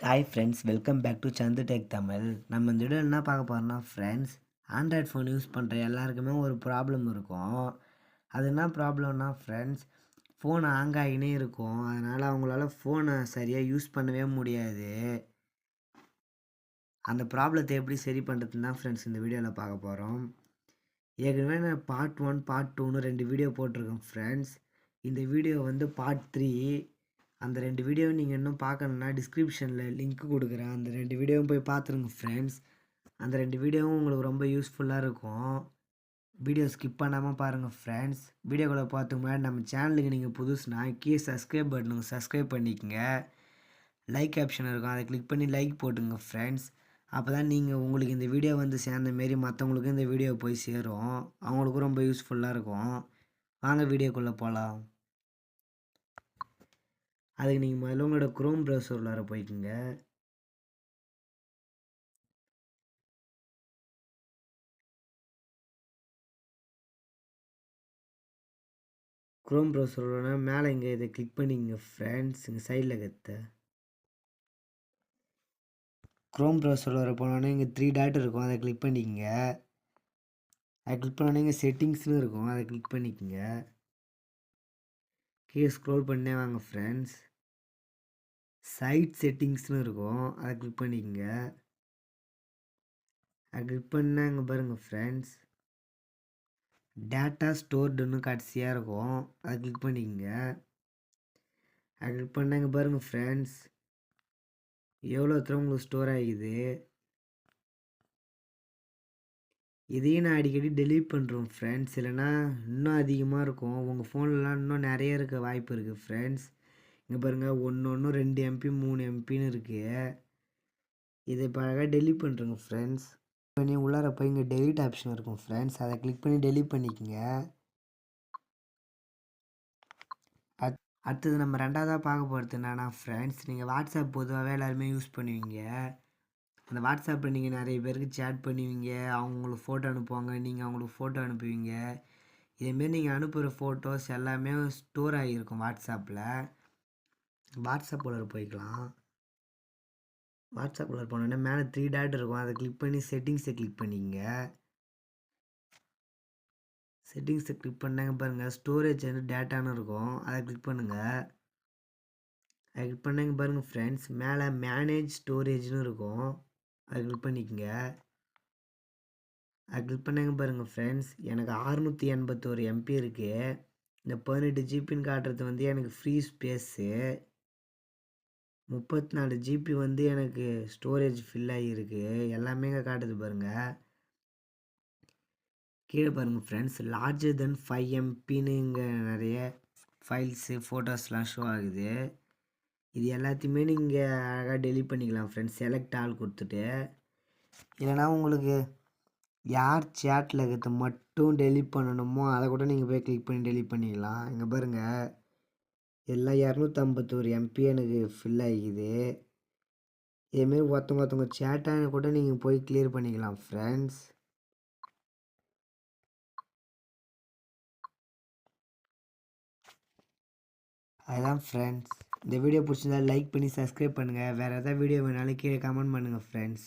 Hi friends, welcome back to Santhu tech Tamil. நம்ம இந்த video என்ன பார்க்க போகிறோம்னா ஃப்ரெண்ட்ஸ், ஆண்ட்ராய்ட் ஃபோன் யூஸ் பண்ணுற எல்லாருக்குமே ஒரு ப்ராப்ளம் இருக்கும். அது என்ன ப்ராப்ளம்னா ஃப்ரெண்ட்ஸ், ஃபோன் ஹேங் ஆகினே இருக்கும். அதனால் அவங்களால ஃபோனை சரியாக யூஸ் பண்ணவே முடியாது. அந்த ப்ராப்ளத்தை எப்படி சரி பண்ணுறதுன்னு தான் ஃப்ரெண்ட்ஸ் இந்த வீடியோவில் பார்க்க போகிறோம். ஏற்கனவே நான் பார்ட் 1 பார்ட் 2ன்னு 2 வீடியோ போட்டிருக்கேன் ஃப்ரெண்ட்ஸ். இந்த வீடியோ வந்து பார்ட் 3. அந்த 2 வீடியோவும் நீங்கள் இன்னும் பார்க்கணுன்னா டிஸ்கிரிப்ஷனில் லிங்க் கொடுக்குறேன். அந்த 2 வீடியோவும் போய் பார்த்துருங்க ஃப்ரெண்ட்ஸ். அந்த 2 வீடியோவும் உங்களுக்கு ரொம்ப யூஸ்ஃபுல்லாக இருக்கும். வீடியோ ஸ்கிப் பண்ணாமல் பாருங்கள் ஃப்ரெண்ட்ஸ். வீடியோக்குள்ளே பார்த்துக்கு முன்னாடி நம்ம சேனலுக்கு நீங்கள் புதுசுனா கீழே சப்ஸ்கிரைப் பட்டனுங்க சப்ஸ்கிரைப் பண்ணிக்கங்க. லைக் ஆப்ஷன் இருக்கும், அதை கிளிக் பண்ணி லைக் போட்டுங்க ஃப்ரெண்ட்ஸ். அப்போ தான் உங்களுக்கு இந்த வீடியோ வந்து சேர்ந்த மாரி மற்றவங்களுக்கும் இந்த வீடியோ போய் சேரும். அவங்களுக்கும் ரொம்ப யூஸ்ஃபுல்லாக இருக்கும். வாங்க வீடியோக்குள்ளே போகலாம். அதுக்கு நீங்கள் முதல்ல உங்களோட குரோம் ப்ரௌசர் உள்ளார போய்க்குங்க. குரோம் ப்ரௌசரோட மேலே இங்கே இதை கிளிக் பண்ணிங்க ஃப்ரெண்ட்ஸ். இங்கே சைடில் கற்று குரோம் ப்ரௌசரில் போனோடனே இங்கே 3 டாட் இருக்கும், அதை கிளிக் பண்ணிக்கங்க. அதை கிளிக் பண்ணோடனே இங்கே செட்டிங்ஸ்னு இருக்கும், அதை கிளிக் பண்ணிக்கங்க. கீழே ஸ்க்ரோல் பண்ணே வாங்க ஃப்ரெண்ட்ஸ். சைட் செட்டிங்ஸ்னு இருக்கும், அதை கிளிக் பண்ணிக்கங்க. அதை கிளிக் பண்ணால் இங்கே பாருங்கள் ஃப்ரெண்ட்ஸ், டேட்டா ஸ்டோர்டுன்னு கடைசியாக இருக்கும், அதை கிளிக் பண்ணிக்கங்க. அதை கிளிக் பண்ணால் இங்கே பாருங்கள் ஃப்ரெண்ட்ஸ், எவ்வளோ உங்களுக்கு ஸ்டோர் ஆகிக்குது. இதையும் நான் அடிக்கடி டெலீட் பண்ணுறோம் ஃப்ரெண்ட்ஸ், இல்லைனா இன்னும் அதிகமாக இருக்கும். உங்கள் ஃபோன்லலாம் இன்னும் நிறைய இருக்க வாய்ப்பு இருக்குது ஃப்ரெண்ட்ஸ். இங்கே பாருங்கள், 1 2 MB 3 MBன்னு இருக்குது. இதை இப்போ அழகாக டெலீட் பண்ணுறோங்க ஃப்ரெண்ட்ஸ். பண்ணி உள்ளார போய் இங்கே டெலீட் ஆப்ஷன் இருக்கும் ஃப்ரெண்ட்ஸ், அதை கிளிக் பண்ணி டெலீட் பண்ணிக்கோங்க. அடுத்தது நம்ம ரெண்டாவதாக பார்க்க போகிறது என்னன்னா ஃப்ரெண்ட்ஸ், நீங்கள் வாட்ஸ்அப் பொதுவாகவே எல்லாருமே யூஸ் பண்ணுவீங்க. அந்த வாட்ஸ்அப்பில் நீங்கள் நிறைய பேருக்கு சேட் பண்ணுவீங்க, அவங்க உங்களுக்கு ஃபோட்டோ அனுப்புவாங்க, நீங்கள் அவங்களுக்கு ஃபோட்டோ அனுப்புவீங்க. இதேமாரி நீங்கள் அனுப்புகிற ஃபோட்டோஸ் எல்லாமே ஸ்டோர் ஆகியிருக்கும் வாட்ஸ்அப்பில். வாட்ஸ்அப்பில் போய்க்கலாம். வாட்ஸ்அப்பில் போனோடனே மேலே 3 டாட் இருக்கும், அதை கிளிக் பண்ணி செட்டிங்ஸை கிளிக் பண்ணிக்கங்க. செட்டிங்ஸை கிளிக் பண்ணாங்க பாருங்கள், ஸ்டோரேஜ் வந்து டேட்டான்னு இருக்கும், அதை கிளிக் பண்ணுங்கள். அதை கிளிக் பண்ணாங்க பாருங்கள் ஃப்ரெண்ட்ஸ், மேலே மேனேஜ் ஸ்டோரேஜ்னு இருக்கும், அதை கிளிக் பண்ணிக்கங்க. அது கிளிக் பண்ணாங்க பாருங்கள் ஃப்ரெண்ட்ஸ், எனக்கு 681 MB இருக்குது. இந்த 18 ஜிபின்னு காட்டுறது வந்து எனக்கு ஃப்ரீ ஸ்பேஸு. 34 ஜிபி வந்து எனக்கு ஸ்டோரேஜ் ஃபில் ஆகியிருக்கு. எல்லாமே இங்கே காட்டுது பாருங்கள். கீழே பாருங்கள் ஃப்ரெண்ட்ஸ், லார்ஜர் தென் 5 MBன்னு இங்கே நிறைய ஃபைல்ஸு ஃபோட்டோஸ்லாம் ஷோ ஆகுது. இது எல்லாத்தையுமே நீங்கள் அழகாக டெலீட் பண்ணிக்கலாம் ஃப்ரெண்ட்ஸ், செலக்ட் ஆல் கொடுத்துட்டு. இல்லைனா உங்களுக்கு யார் சேட்டில் இருக்கிறது மட்டும் டெலீட் பண்ணணுமோ அதை கூட நீங்கள் போய் கிளிக் பண்ணி டெலீட் பண்ணிக்கலாம். இங்கே பாருங்கள், எல்லாம் 251 MB எனக்கு ஃபில் ஆகிக்குது. இதேமாரி ஒருத்தவங்க சேட்டாக கூட நீங்கள் போய் கிளியர் பண்ணிக்கலாம் ஃப்ரெண்ட்ஸ். அதுதான் ஃப்ரெண்ட்ஸ், இந்த வீடியோ பிடிச்சிருந்தா லைக் பண்ணி சப்ஸ்கிரைப் பண்ணுங்கள். வேறு எதாவது வீடியோ வேணாலும் கீழே கமெண்ட் பண்ணுங்கள் ஃப்ரெண்ட்ஸ்.